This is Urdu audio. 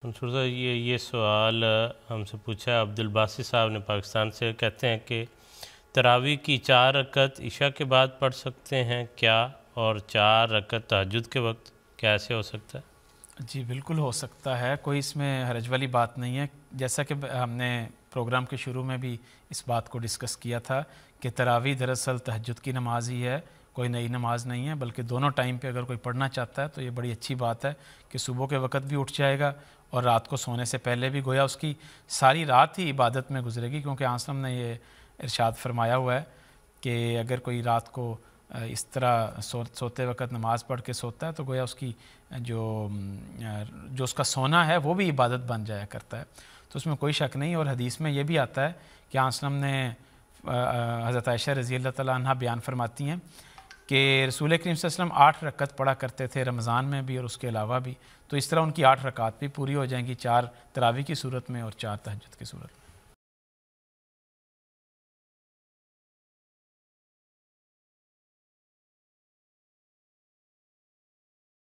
منصور صاحب یہ سوال ہم سے پوچھا ہے عبدالباسی صاحب نے پاکستان سے. کہتے ہیں کہ تراویح کی 4 رکعت عشاء کے بعد پڑھ سکتے ہیں کیا، اور 4 رکعت تہجد کے وقت کیسے ہو سکتا ہے؟ جی بالکل ہو سکتا ہے، کوئی اس میں حرج والی بات نہیں ہے. جیسا کہ ہم نے پروگرام کے شروع میں بھی اس بات کو ڈسکس کیا تھا کہ تراویح دراصل تہجد کی نماز ہی ہے، کوئی نئی نماز نہیں ہے، بلکہ دونوں ٹائم پہ اگر کوئی پڑھنا چاہتا ہے تو یہ بڑی اچھی بات ہے کہ صبح کے وقت بھی اٹھ جائے گا اور رات کو سونے سے پہلے بھی، گویا اس کی ساری رات ہی عبادت میں گزرے گی، کیونکہ آن صلی اللہ علیہ وسلم نے یہ ارشاد فرمایا ہوا ہے کہ اگر کوئی رات کو اس طرح سوتے وقت نماز پڑھ کے سوتا ہے تو گویا اس کی جو اس کا سونا ہے وہ بھی عبادت بن جایا کرتا ہے. تو اس میں کوئی شک نہیں. اور حدیث میں یہ بھی آتا ہے کہ آن صلی اللہ علیہ وسلم نے حضرت عائشہ رضی اللہ تعالیٰ عنہ بیان فرماتی ہیں کہ رسول کریم صلی اللہ علیہ وسلم 8 رکعت پڑھا کرتے تھے رمضان میں بھی اور اس کے علاوہ بھی. تو اس طرح ان کی 8 رکعت بھی پوری ہو جائیں گی، 4 تراویح کی صورت میں اور 4 تہجد کی صورت میں.